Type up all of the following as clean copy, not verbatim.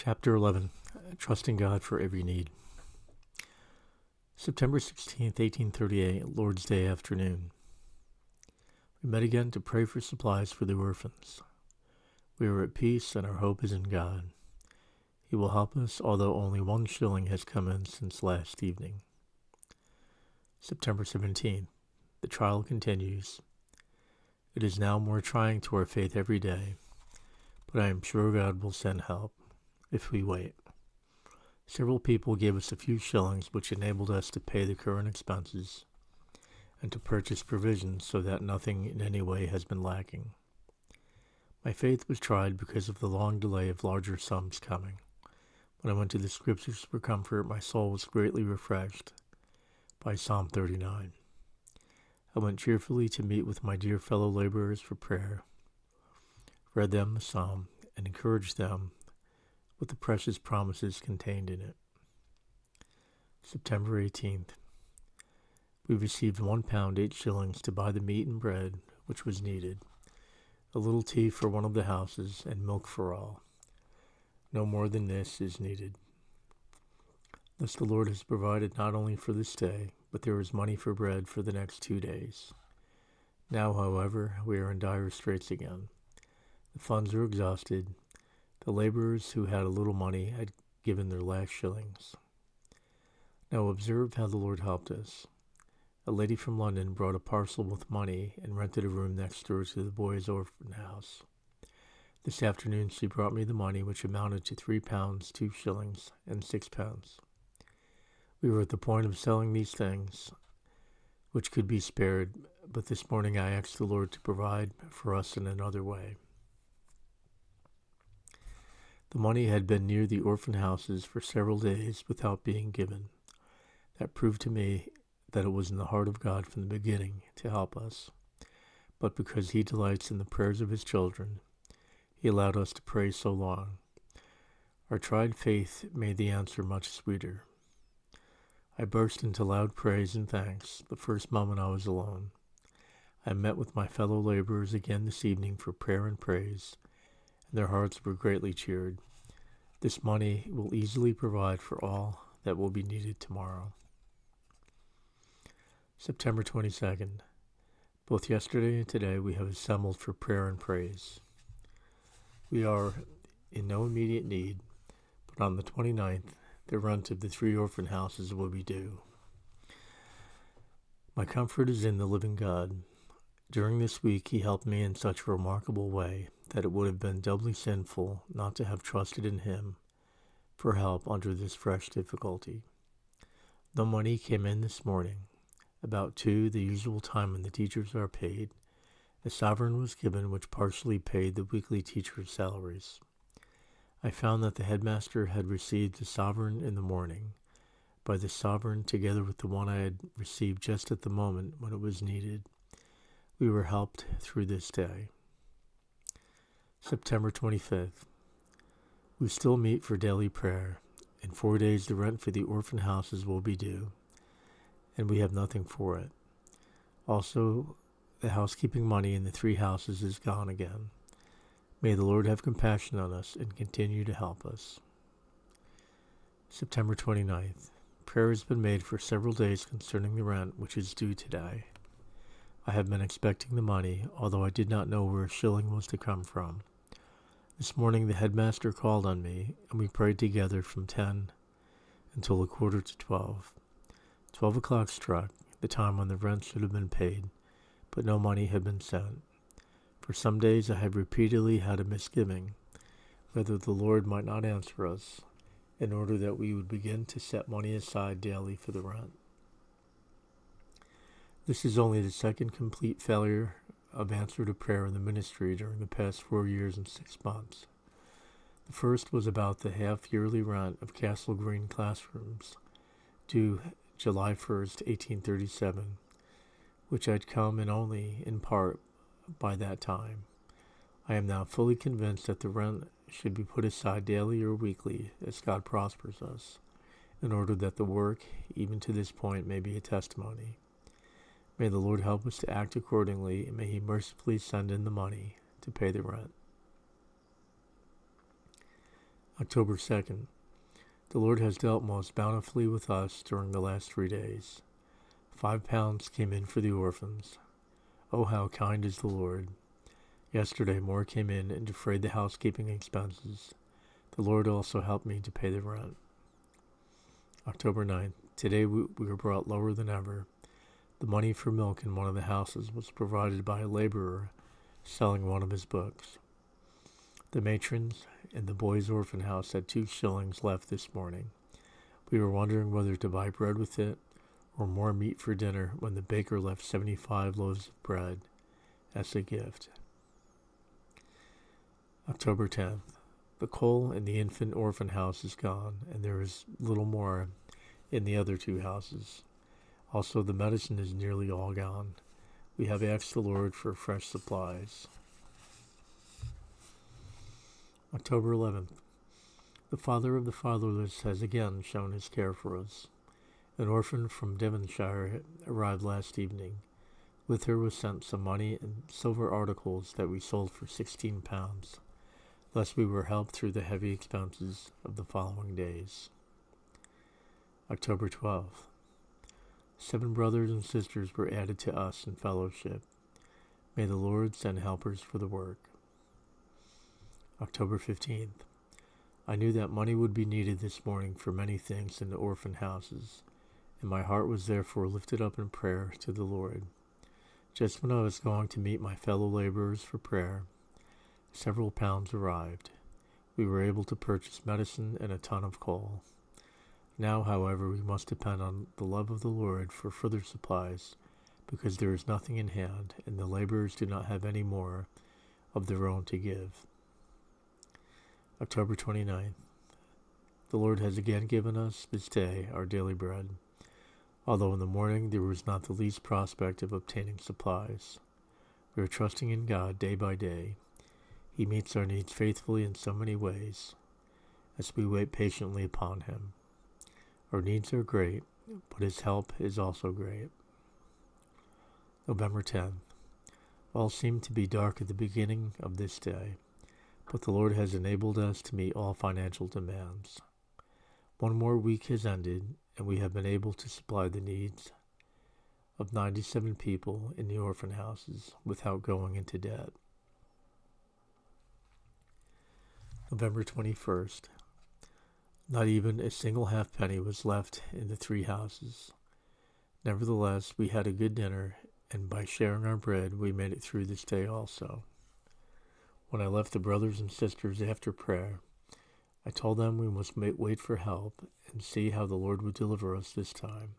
Chapter 11, Trusting God for Every Need. September 16th, 1838, Lord's Day afternoon. We met again to pray for supplies for the orphans. We are at peace and our hope is in God. He will help us, although only 1 shilling has come in since last evening. September 17th, the trial continues. It is now more trying to our faith every day, but I am sure God will send help if we wait. Several people gave us a few shillings, which enabled us to pay the current expenses and to purchase provisions so that nothing in any way has been lacking. My faith was tried because of the long delay of larger sums coming. When I went to the scriptures for comfort, my soul was greatly refreshed by Psalm 39. I went cheerfully to meet with my dear fellow laborers for prayer, read them the psalm, and encouraged them with the precious promises contained in it. September 18th. We received £1 8 shillings to buy the meat and bread which was needed, a little tea for one of the houses, and milk for all. No more than this is needed. Thus the Lord has provided not only for this day, but there is money for bread for the next 2 days. Now, however, we are in dire straits again. The funds are exhausted. The laborers who had a little money had given their last shillings. Now observe how the Lord helped us. A lady from London brought a parcel with money and rented a room next door to the boys' orphan house. This afternoon she brought me the money, which amounted to £3, 2 shillings, and 6 pence. We were at the point of selling these things, which could be spared, but this morning I asked the Lord to provide for us in another way. The money had been near the orphan houses for several days without being given. That proved to me that it was in the heart of God from the beginning to help us. But because He delights in the prayers of His children, He allowed us to pray so long. Our tried faith made the answer much sweeter. I burst into loud praise and thanks the first moment I was alone. I met with my fellow laborers again this evening for prayer and praise, and their hearts were greatly cheered. This money will easily provide for all that will be needed tomorrow. September 22nd. Both yesterday and today we have assembled for prayer and praise. We are in no immediate need, but on the 29th, the rent of the 3 orphan houses will be due. My comfort is in the living God. During this week, He helped me in such a remarkable way that it would have been doubly sinful not to have trusted in Him for help under this fresh difficulty. The money came in this morning, about 2, the usual time when the teachers are paid. A sovereign was given which partially paid the weekly teachers' salaries. I found that the headmaster had received the sovereign in the morning. By the sovereign, together with the one I had received just at the moment when it was needed, we were helped through this day. September 25th. We still meet for daily prayer. In 4 days the rent for the orphan houses will be due, and we have nothing for it. Also, the housekeeping money in the 3 houses is gone again. May the Lord have compassion on us and continue to help us. September 29th. Prayer has been made for several days concerning the rent, which is due today. I have been expecting the money, although I did not know where a shilling was to come from. This morning the headmaster called on me, and we prayed together from 10 until 11:45. 12 o'clock struck, the time when the rent should have been paid, but no money had been sent. For some days I have repeatedly had a misgiving whether the Lord might not answer us, in order that we would begin to set money aside daily for the rent. This is only the second complete failure of answer to prayer in the ministry during the past 4 years and 6 months. The first was about the half-yearly rent of Castle Green classrooms, due July 1st, 1837, which had come in only in part by that time. I am now fully convinced that the rent should be put aside daily or weekly as God prospers us, in order that the work, even to this point, may be a testimony. May the Lord help us to act accordingly, and may He mercifully send in the money to pay the rent. October 2nd. The Lord has dealt most bountifully with us during the last 3 days. £5 came in for the orphans. Oh, how kind is the Lord. Yesterday more came in and defrayed the housekeeping expenses. The Lord also helped me to pay the rent. October 9th. Today we were brought lower than ever. The money for milk in one of the houses was provided by a laborer selling one of his books. The matrons in the boys' orphan house had 2 shillings left this morning. We were wondering whether to buy bread with it or more meat for dinner when the baker left 75 loaves of bread as a gift. October 10th. The coal in the infant orphan house is gone, and there is little more in the other 2 houses. Also, the medicine is nearly all gone. We have asked the Lord for fresh supplies. October 11th. The father of the fatherless has again shown his care for us. An orphan from Devonshire arrived last evening. With her was sent some money and silver articles that we sold for £16. Thus we were helped through the heavy expenses of the following days. October 12th. 7 brothers and sisters were added to us in fellowship. May the Lord send helpers for the work. October 15th. I knew that money would be needed this morning for many things in the orphan houses, and my heart was therefore lifted up in prayer to the Lord. Just when I was going to meet my fellow laborers for prayer, several pounds arrived. We were able to purchase medicine and a ton of coal. Now, however, we must depend on the love of the Lord for further supplies, because there is nothing in hand, and the laborers do not have any more of their own to give. October 29th. The Lord has again given us this day our daily bread, although in the morning there was not the least prospect of obtaining supplies. We are trusting in God day by day. He meets our needs faithfully in so many ways, as we wait patiently upon Him. Our needs are great, but His help is also great. November 10th. All seemed to be dark at the beginning of this day, but the Lord has enabled us to meet all financial demands. 1 more week has ended, and we have been able to supply the needs of 97 people in the orphan houses without going into debt. November 21st. Not even a single halfpenny was left in the 3 houses. Nevertheless, we had a good dinner, and by sharing our bread, we made it through this day also. When I left the brothers and sisters after prayer, I told them we must wait for help and see how the Lord would deliver us this time.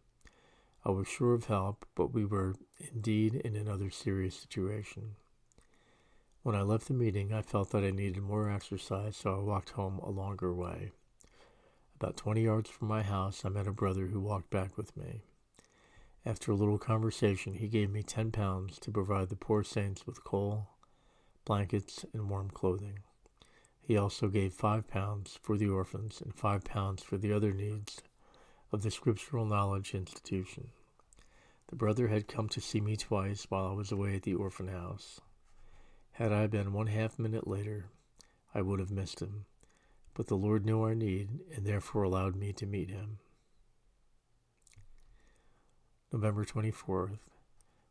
I was sure of help, but we were indeed in another serious situation. When I left the meeting, I felt that I needed more exercise, so I walked home a longer way. About 20 yards from my house, I met a brother who walked back with me. After a little conversation, he gave me £10 to provide the poor saints with coal, blankets, and warm clothing. He also gave £5 for the orphans and £5 for the other needs of the Scriptural Knowledge Institution. The brother had come to see me twice while I was away at the orphan house. Had I been 1/2 minute later, I would have missed him, but the Lord knew our need and therefore allowed me to meet him. November 24th.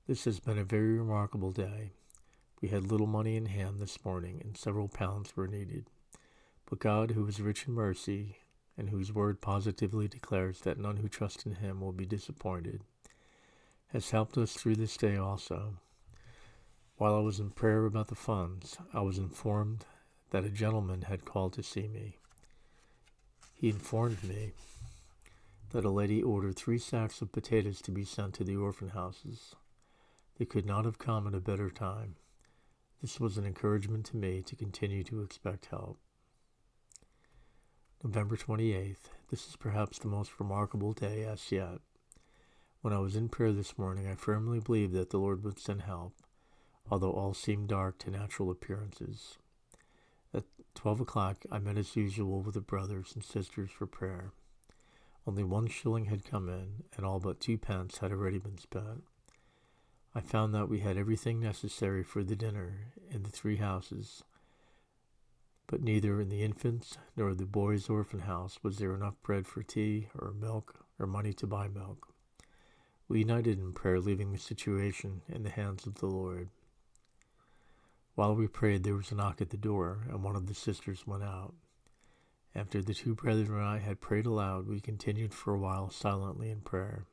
This has been a very remarkable day. We had little money in hand this morning, and several pounds were needed. But God, who is rich in mercy, and whose word positively declares that none who trust in Him will be disappointed, has helped us through this day also. While I was in prayer about the funds, I was informed that a gentleman had called to see me. He informed me that a lady ordered 3 sacks of potatoes to be sent to the orphan houses. They could not have come at a better time. This was an encouragement to me to continue to expect help. November 28th. This is perhaps the most remarkable day as yet. When I was in prayer this morning, I firmly believed that the Lord would send help, although all seemed dark to natural appearances. At 12 o'clock, I met as usual with the brothers and sisters for prayer. Only 1 shilling had come in, and all but 2 pence had already been spent. I found that we had everything necessary for the dinner in the 3 houses, But neither in the infants nor the boys' orphan house was there enough bread for tea or milk or money to buy milk. We united in prayer, leaving the situation in the hands of the Lord. While we prayed, there was a knock at the door, and one of the sisters went out. After the two brethren and I had prayed aloud, we continued for a while silently in prayer.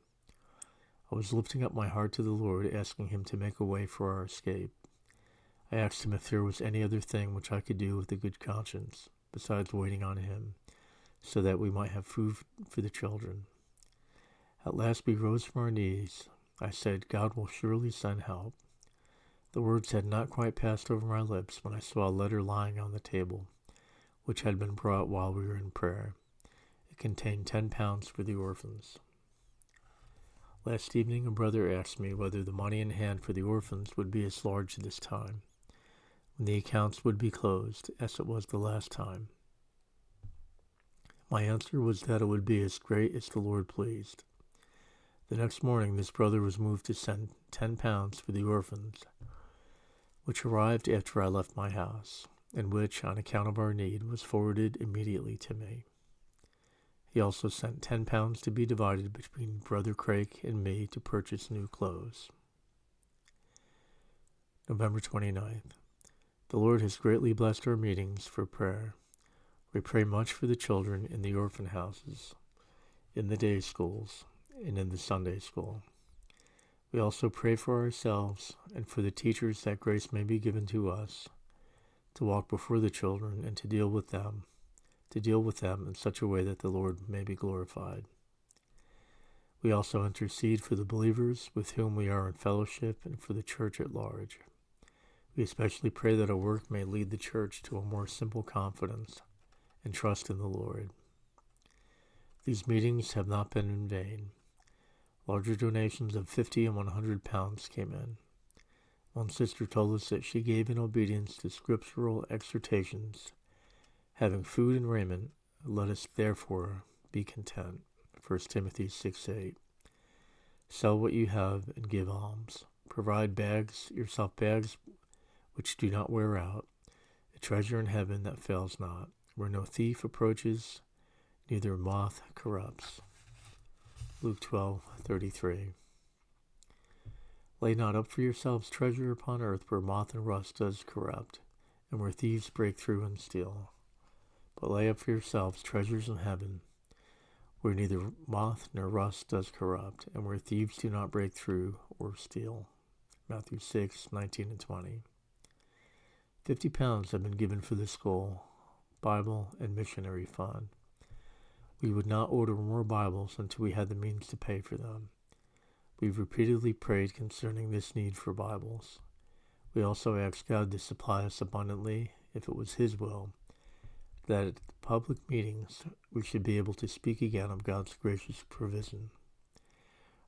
I was lifting up my heart to the Lord, asking him to make a way for our escape. I asked him if there was any other thing which I could do with a good conscience, besides waiting on him, so that we might have food for the children. At last we rose from our knees. I said, God will surely send help. The words had not quite passed over my lips when I saw a letter lying on the table, which had been brought while we were in prayer. It contained 10 pounds for the orphans. Last evening a brother asked me whether the money in hand for the orphans would be as large this time, when the accounts would be closed, as it was the last time. My answer was that it would be as great as the Lord pleased. The next morning this brother was moved to send 10 pounds for the orphans, which arrived after I left my house, and which, on account of our need, was forwarded immediately to me. He also sent 10 pounds to be divided between Brother Craig and me to purchase new clothes. November 29th. The Lord has greatly blessed our meetings for prayer. We pray much for the children in the orphan houses, in the day schools, and in the Sunday school. We also pray for ourselves and for the teachers, that grace may be given to us to walk before the children and to deal with them in such a way that the Lord may be glorified. We also intercede for the believers with whom we are in fellowship and for the church at large. We especially pray that our work may lead the church to a more simple confidence and trust in the Lord. These meetings have not been in vain. Larger donations of 50 and 100 pounds came in. One sister told us that she gave in obedience to scriptural exhortations, having food and raiment, let us therefore be content. 1 Timothy 6:8. Sell what you have and give alms. Provide yourself bags which do not wear out, a treasure in heaven that fails not, where no thief approaches, neither moth corrupts. Luke 12:33. Lay not up for yourselves treasure upon earth, where moth and rust does corrupt, and where thieves break through and steal. But lay up for yourselves treasures in heaven, where neither moth nor rust does corrupt, and where thieves do not break through or steal. Matthew 6:19 and 20. 50 pounds have been given for the school, Bible, and missionary fund. We would not order more Bibles until we had the means to pay for them. We've repeatedly prayed concerning this need for Bibles. We also asked God to supply us abundantly, if it was His will, that at public meetings we should be able to speak again of God's gracious provision.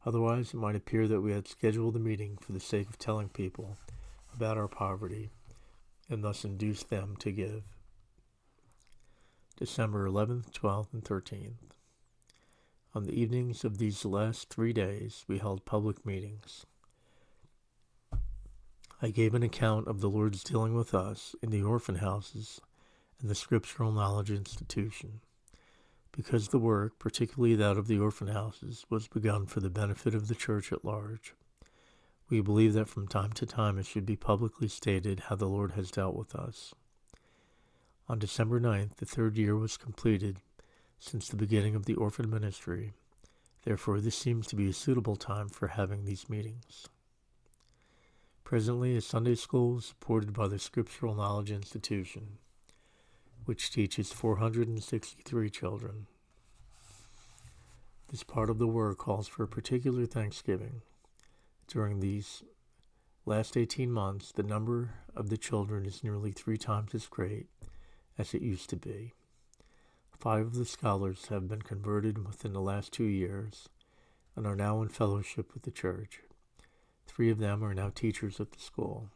Otherwise, it might appear that we had scheduled the meeting for the sake of telling people about our poverty, and thus induce them to give. December 11th, 12th, and 13th. On the evenings of these last 3 days, we held public meetings. I gave an account of the Lord's dealing with us in the orphan houses and the Scriptural Knowledge Institution. Because the work, particularly that of the orphan houses, was begun for the benefit of the church at large, we believe that from time to time it should be publicly stated how the Lord has dealt with us. On December 9th, the 3rd year was completed since the beginning of the orphan ministry. Therefore, this seems to be a suitable time for having these meetings. Presently, a Sunday school is supported by the Scriptural Knowledge Institution, which teaches 463 children. This part of the work calls for a particular thanksgiving. During these last 18 months, the number of the children is nearly 3 times as great as it used to be. 5 of the scholars have been converted within the last 2 years and are now in fellowship with the church. 3 of them are now teachers at the school.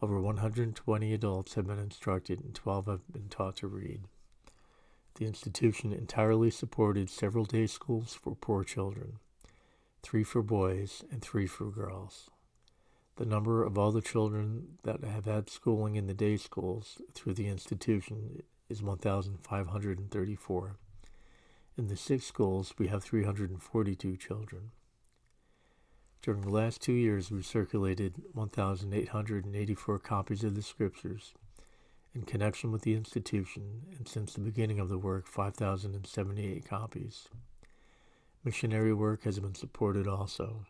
Over 120 adults have been instructed and 12 have been taught to read. The institution entirely supported several day schools for poor children, 3 for boys and 3 for girls. The number of all the children that have had schooling in the day schools through the institution is 1,534. In the 6 schools, we have 342 children. During the last 2 years, we circulated 1,884 copies of the Scriptures in connection with the institution, and since the beginning of the work, 5,078 copies. Missionary work has been supported also.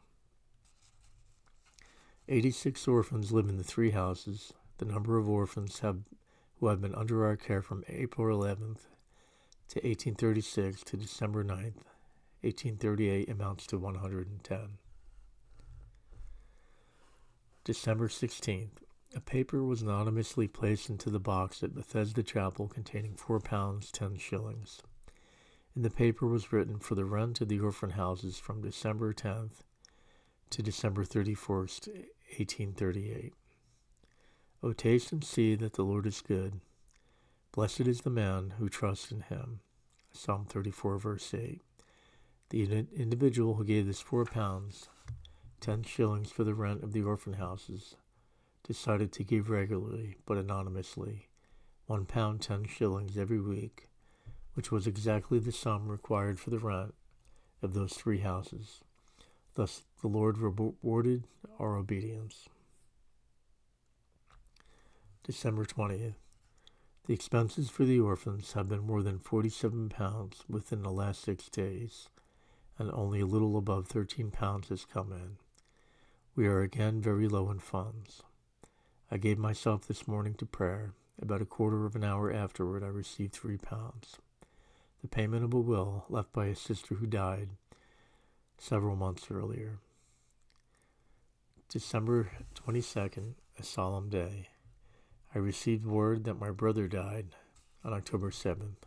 86 orphans live in the 3 houses. The number of orphans who have been under our care from April 11th to 1836 to December 9th, 1838 amounts to 110. December 16th. A paper was anonymously placed into the box at Bethesda Chapel containing £4 10 shillings. In the paper was written for the rent of the orphan houses from December 10th to December 31st, 1838. O taste and see that the Lord is good. Blessed is the man who trusts in him. Psalm 34, verse 8. The individual who gave this £4 10 shillings for the rent of the orphan houses decided to give regularly, but anonymously, £1 10 shillings every week, which was exactly the sum required for the rent of those 3 houses. Thus the Lord rewarded our obedience. December 20th. The expenses for the orphans have been more than £47 within the last 6 days, and only a little above £13 has come in. We are again very low in funds. I gave myself this morning to prayer. About a quarter of an hour afterward, I received £3. The payment of a will left by a sister who died several months earlier. December 22nd, a solemn day. I received word that my brother died on October 7th.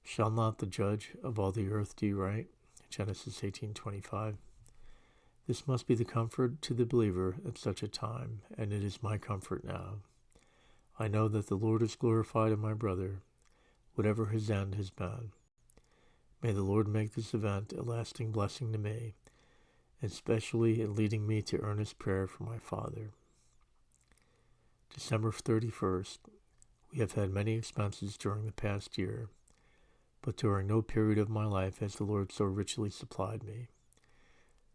Shall not the judge of all the earth do right? Genesis 18:25. This must be the comfort to the believer at such a time, and it is my comfort now. I know that the Lord is glorified in my brother, whatever his end has been. May the Lord make this event a lasting blessing to me, especially in leading me to earnest prayer for my father. December 31st. We have had many expenses during the past year, but during no period of my life has the Lord so richly supplied me.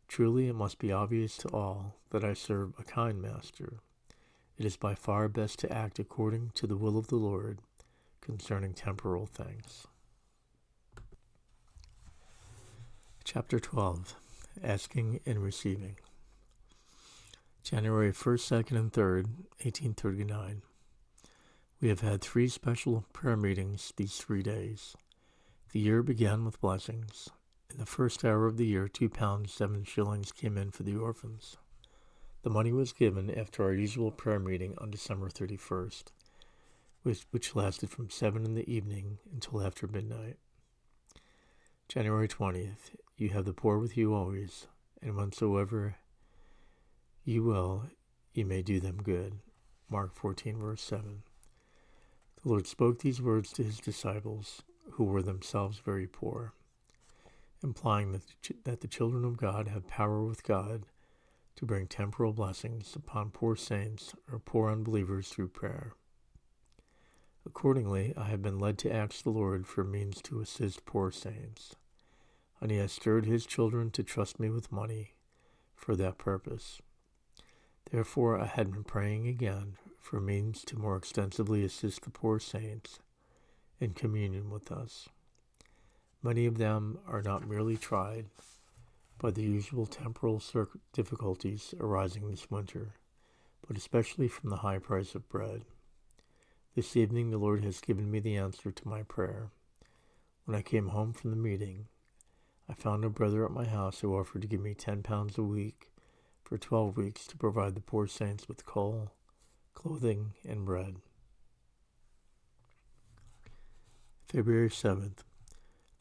Truly, it must be obvious to all that I serve a kind master. It is by far best to act according to the will of the Lord concerning temporal things. Chapter 12. Asking and Receiving. January 1st, 2nd, and 3rd, 1839. We have had 3 special prayer meetings these 3 days. The year began with blessings. In the first hour of the year, £2 7 shillings came in for the orphans. The money was given after our usual prayer meeting on December 31st, which lasted from 7 in the evening until after midnight. January 20th. You have the poor with you always, and whensoever you will, you may do them good. Mark 14, verse 7. The Lord spoke these words to his disciples, who were themselves very poor, implying that the children of God have power with God to bring temporal blessings upon poor saints or poor unbelievers through prayer. Accordingly, I have been led to ask the Lord for means to assist poor saints, and he has stirred his children to trust me with money for that purpose. Therefore, I had been praying again for means to more extensively assist the poor saints in communion with us. Many of them are not merely tried by the usual temporal difficulties arising this winter, but especially from the high price of bread. This evening the Lord has given me the answer to my prayer. When I came home from the meeting, I found a brother at my house who offered to give me £10 a week for 12 weeks to provide the poor saints with coal, clothing, and bread. February 7th.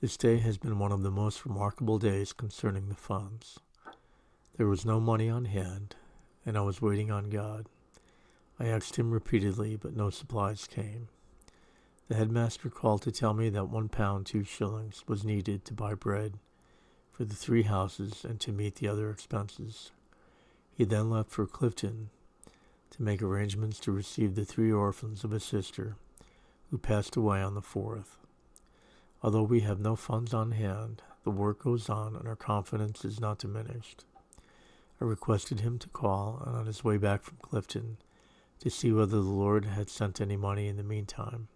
This day has been one of the most remarkable days concerning the funds. There was no money on hand, and I was waiting on God. I asked him repeatedly, but no supplies came. The headmaster called to tell me that £1 2 shillings was needed to buy bread for the 3 houses and to meet the other expenses. He then left for Clifton to make arrangements to receive the 3 orphans of a sister who passed away on the 4th. Although we have no funds on hand, the work goes on and our confidence is not diminished. I requested him to call, and on his way back from Clifton, to see whether the Lord had sent any money in the meantime.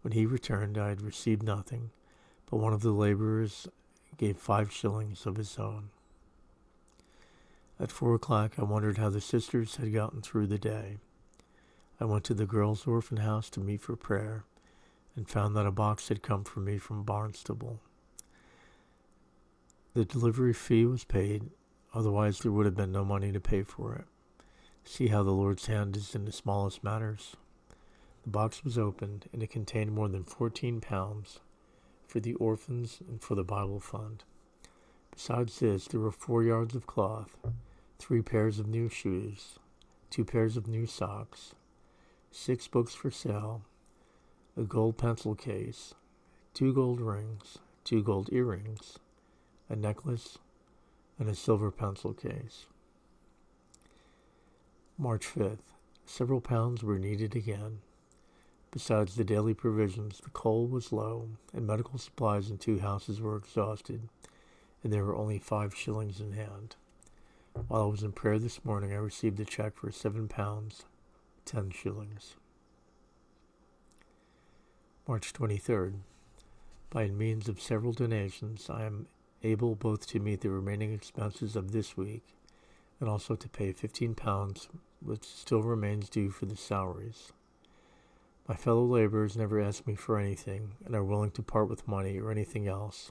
When he returned, I had received nothing, but one of the laborers gave 5 shillings of his own. At 4 o'clock, I wondered how the sisters had gotten through the day. I went to the girls' orphan house to meet for prayer, and found that a box had come for me from Barnstable. The delivery fee was paid, otherwise there would have been no money to pay for it. See how the Lord's hand is in the smallest matters. The box was opened, and it contained more than £14 for the orphans and for the Bible fund. Besides this, there were 4 yards of cloth, 3 pairs of new shoes, 2 pairs of new socks, 6 books for sale, a gold pencil case, 2 gold rings, 2 gold earrings, a necklace, and a silver pencil case. March 5th. Several pounds were needed again. Besides the daily provisions, the coal was low, and medical supplies in 2 houses were exhausted, and there were only 5 shillings in hand. While I was in prayer this morning, I received a check for £7, 10 shillings. March 23rd. By means of several donations, I am able both to meet the remaining expenses of this week and also to pay £15, which still remains due for the salaries. My fellow laborers never ask me for anything and are willing to part with money or anything else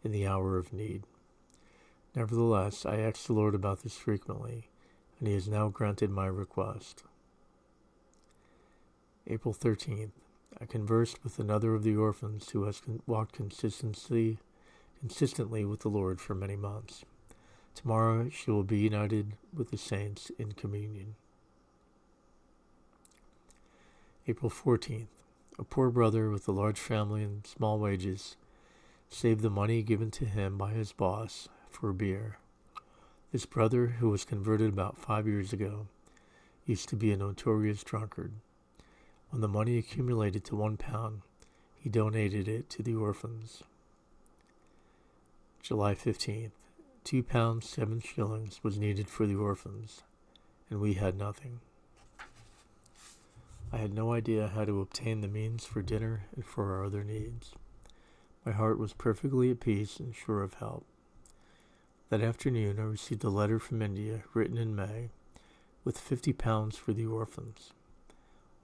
in the hour of need. Nevertheless, I ask the Lord about this frequently, and he has now granted my request. April 13th. I conversed with another of the orphans who has walked consistently with the Lord for many months. Tomorrow she will be united with the saints in communion. April 14th. A poor brother with a large family and small wages saved the money given to him by his boss for beer. This brother, who was converted about 5 years ago, used to be a notorious drunkard. When the money accumulated to £1, he donated it to the orphans. July 15th. £2, 7 shillings was needed for the orphans, and we had nothing. I had no idea how to obtain the means for dinner and for our other needs. My heart was perfectly at peace and sure of help. That afternoon I received a letter from India, written in May, with £50 for the orphans.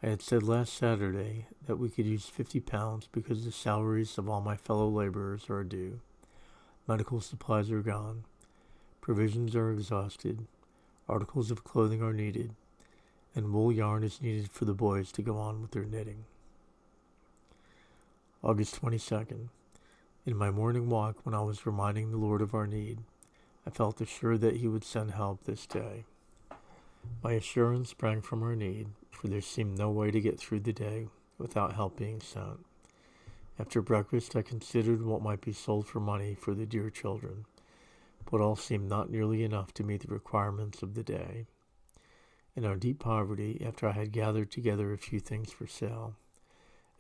I had said last Saturday that we could use £50 because the salaries of all my fellow laborers are due. Medical supplies are gone. Provisions are exhausted. Articles of clothing are needed. And wool yarn is needed for the boys to go on with their knitting. August 22nd. In my morning walk, when I was reminding the Lord of our need, I felt assured that he would send help this day. My assurance sprang from our need, for there seemed no way to get through the day without help being sent. After breakfast, I considered what might be sold for money for the dear children, but all seemed not nearly enough to meet the requirements of the day. In our deep poverty, after I had gathered together a few things for sale,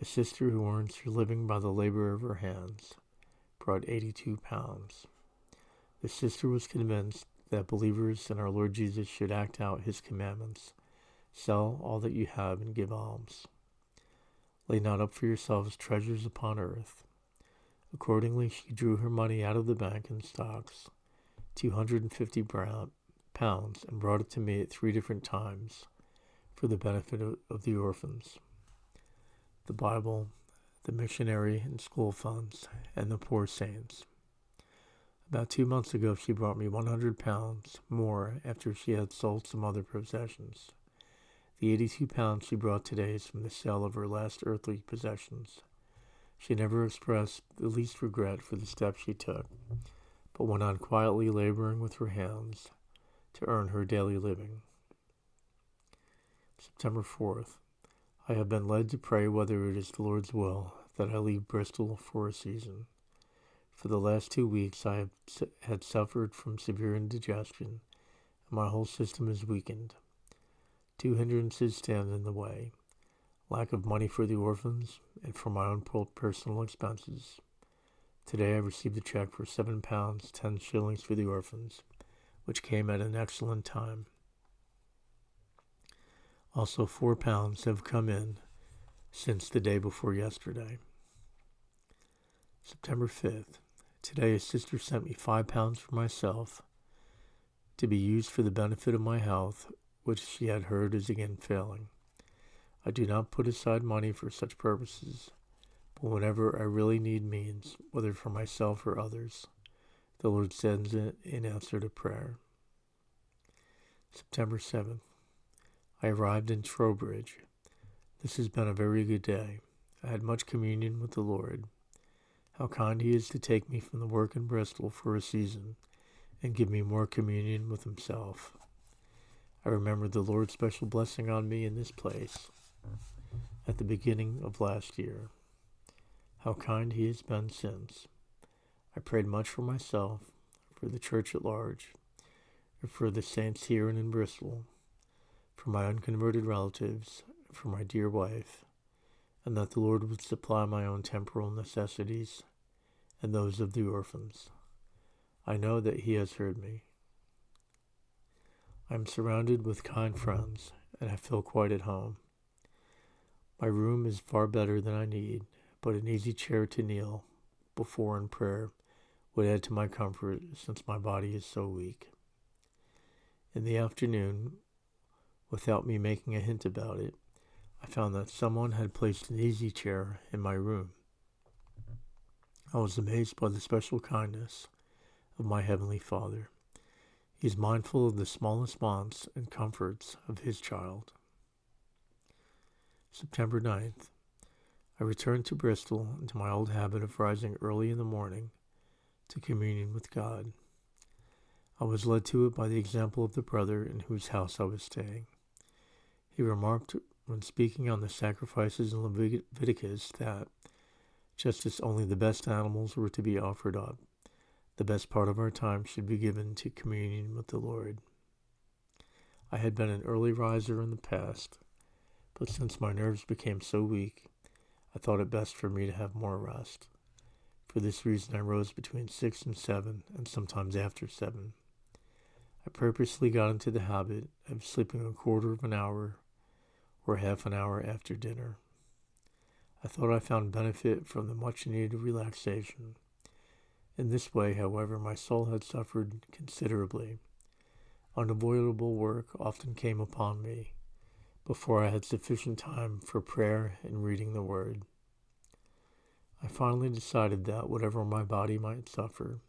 a sister who earns her living by the labor of her hands brought £82. The sister was convinced that believers in our Lord Jesus should act out his commandments. Sell all that you have and give alms. Lay not up for yourselves treasures upon earth. Accordingly, she drew her money out of the bank in stocks, £250, and brought it to me at 3 different times for the benefit of the orphans, the Bible, the missionary and school funds, and the poor saints. About 2 months ago, she brought me £100 more after she had sold some other possessions. The £82 she brought today is from the sale of her last earthly possessions. She never expressed the least regret for the steps she took, but went on quietly laboring with her hands to earn her daily living. September 4th. I have been led to pray whether it is the Lord's will that I leave Bristol for a season. For the last 2 weeks I had suffered from severe indigestion, and my whole system is weakened. 2 hindrances stand in the way: lack of money for the orphans and for my own personal expenses. Today I received a check for £7, 10 shillings for the orphans, which came at an excellent time. Also, £4 have come in since the day before yesterday. September 5th. Today a sister sent me £5 for myself to be used for the benefit of my health, which she had heard is again failing. I do not put aside money for such purposes, but whenever I really need means, whether for myself or others, the Lord sends it in answer to prayer. September 7th. I arrived in Trowbridge. This has been a very good day. I had much communion with the Lord. How kind He is to take me from the work in Bristol for a season and give me more communion with Himself. I remember the Lord's special blessing on me in this place at the beginning of last year. How kind He has been since. I prayed much for myself, for the church at large, and for the saints here and in Bristol, for my unconverted relatives, for my dear wife, and that the Lord would supply my own temporal necessities and those of the orphans. I know that He has heard me. I am surrounded with kind friends, and I feel quite at home. My room is far better than I need, but an easy chair to kneel before in prayer would add to my comfort, since my body is so weak. In the afternoon, without me making a hint about it, I found that someone had placed an easy chair in my room. I was amazed by the special kindness of my Heavenly Father. He is mindful of the smallest wants and comforts of His child. September 9th. I returned to Bristol into my old habit of rising early in the morning to communion with God. I was led to it by the example of the brother in whose house I was staying. He remarked when speaking on the sacrifices in Leviticus that, just as only the best animals were to be offered up, the best part of our time should be given to communion with the Lord. I had been an early riser in the past, but since my nerves became so weak, I thought it best for me to have more rest. For this reason I rose between 6 and 7, and sometimes after 7. I purposely got into the habit of sleeping a quarter of an hour or half an hour after dinner. I thought I found benefit from the much-needed relaxation. In this way, however, my soul had suffered considerably. Unavoidable work often came upon me before I had sufficient time for prayer and reading the Word. I finally decided that, whatever my body might suffer,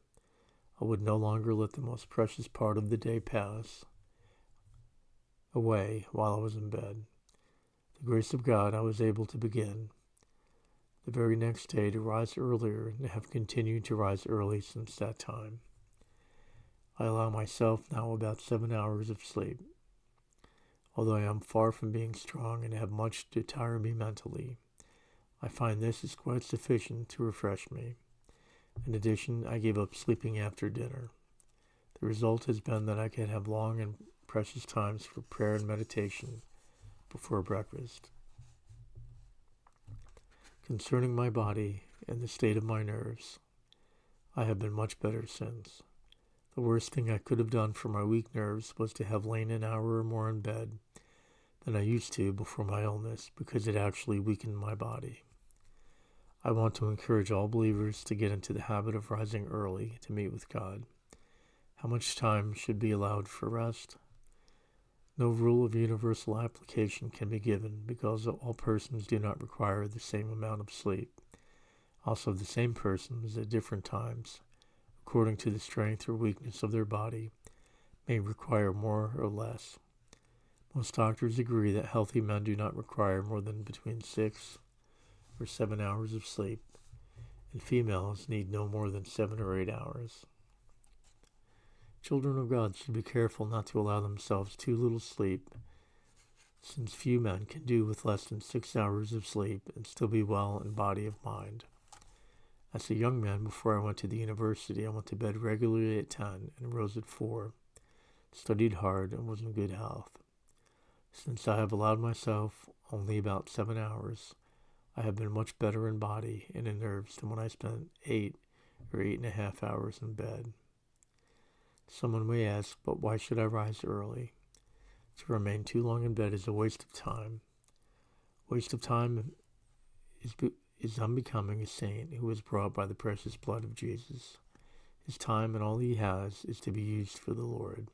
I would no longer let the most precious part of the day pass away while I was in bed. The grace of God, I was able to begin the very next day to rise earlier and have continued to rise early since that time. I allow myself now about 7 hours of sleep. Although I am far from being strong and have much to tire me mentally, I find this is quite sufficient to refresh me. In addition, I gave up sleeping after dinner. The result has been that I can have long and precious times for prayer and meditation before breakfast. Concerning my body and the state of my nerves, I have been much better since. The worst thing I could have done for my weak nerves was to have lain an hour or more in bed than I used to before my illness, because it actually weakened my body. I want to encourage all believers to get into the habit of rising early to meet with God. How much time should be allowed for rest? No rule of universal application can be given, because all persons do not require the same amount of sleep. Also, the same persons at different times, according to the strength or weakness of their body, may require more or less. Most doctors agree that healthy men do not require more than between 6 or 7 hours of sleep, and females need no more than 7 or 8 hours. Children of God should be careful not to allow themselves too little sleep, since few men can do with less than 6 hours of sleep and still be well in body and mind. As a young man, before I went to the university, I went to bed regularly at 10 and rose at 4, studied hard, and was in good health. Since I have allowed myself only about 7 hours, I have been much better in body and in nerves than when I spent 8 or 8.5 hours in bed. Someone may ask, but why should I rise early? To remain too long in bed is a waste of time. Waste of time is unbecoming a saint who is brought by the precious blood of Jesus. His time and all he has is to be used for the Lord.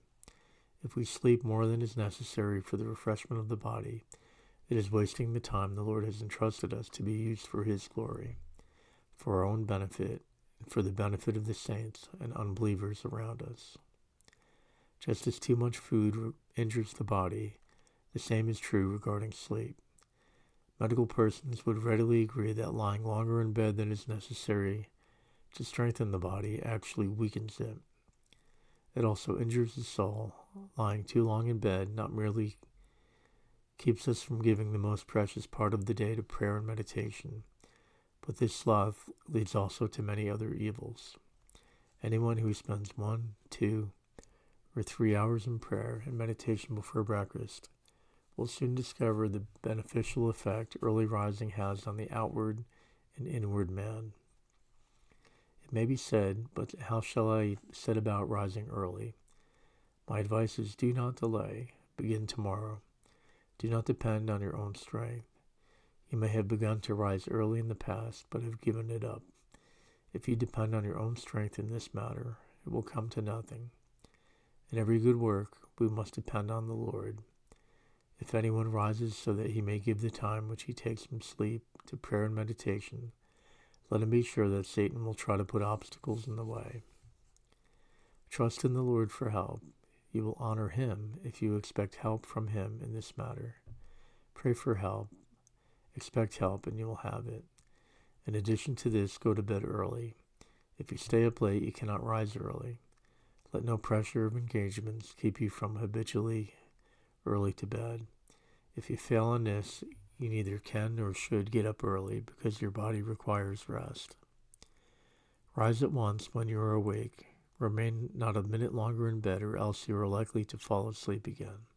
If we sleep more than is necessary for the refreshment of the body, it is wasting the time the Lord has entrusted us to be used for his glory, for our own benefit, and for the benefit of the saints and unbelievers around us. Just as too much food injures the body, the same is true regarding sleep. Medical persons would readily agree that lying longer in bed than is necessary to strengthen the body actually weakens it. It also injures the soul. Lying too long in bed not merely keeps us from giving the most precious part of the day to prayer and meditation, but this sloth leads also to many other evils. Anyone who spends 1, 2, or 3 hours in prayer and meditation before breakfast will soon discover the beneficial effect early rising has on the outward and inward man. It may be said, but how shall I set about rising early? My advice is, do not delay. Begin tomorrow. Do not depend on your own strength. You may have begun to rise early in the past, but have given it up. If you depend on your own strength in this matter, it will come to nothing. In every good work, we must depend on the Lord. If anyone rises so that he may give the time which he takes from sleep to prayer and meditation, let him be sure that Satan will try to put obstacles in the way. Trust in the Lord for help. You will honor him if you expect help from him in this matter. Pray for help. Expect help and you will have it. In addition to this, go to bed early. If you stay up late, you cannot rise early. Let no pressure of engagements keep you from habitually early to bed. If you fail on this, you neither can nor should get up early because your body requires rest. Rise at once when you are awake. Remain not a minute longer in bed, or else you are likely to fall asleep again.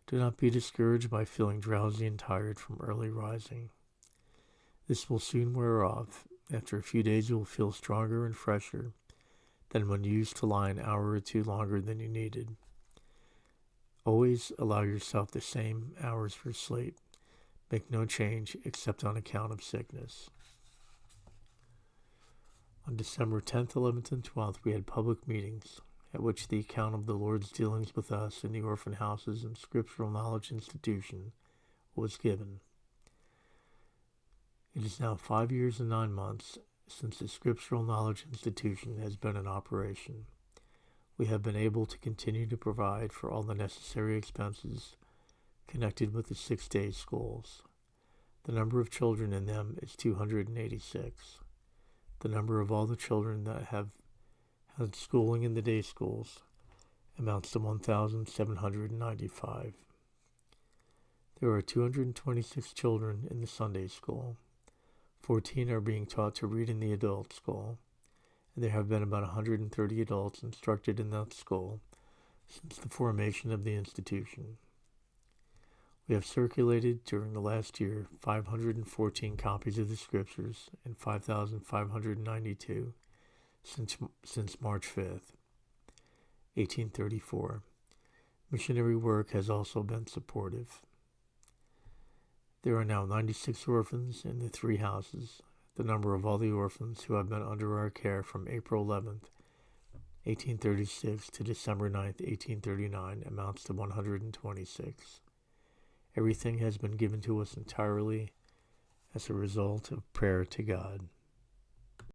Do not be discouraged by feeling drowsy and tired from early rising. This will soon wear off. After a few days you will feel stronger and fresher than when you used to lie an hour or two longer than you needed. Always allow yourself the same hours for sleep. Make no change except on account of sickness. On December 10th, 11th, and 12th, we had public meetings at which the account of the Lord's dealings with us in the orphan houses and scriptural knowledge institution was given. It is now 5 years and 9 months since the scriptural knowledge institution has been in operation. We have been able to continue to provide for all the necessary expenses connected with the 6-day schools. The number of children in them is 286. The number of all the children that have had schooling in the day schools amounts to 1,795. There are 226 children in the Sunday school. 14 are being taught to read in the adult school, and there have been about 130 adults instructed in that school since the formation of the institution. We have circulated during the last year 514 copies of the scriptures and 5,592 since March 5th, 1834. Missionary work has also been supportive. There are now 96 orphans in the 3 houses. The number of all the orphans who have been under our care from April 11th, 1836 to December 9th, 1839 amounts to 126. Everything has been given to us entirely as a result of prayer to God.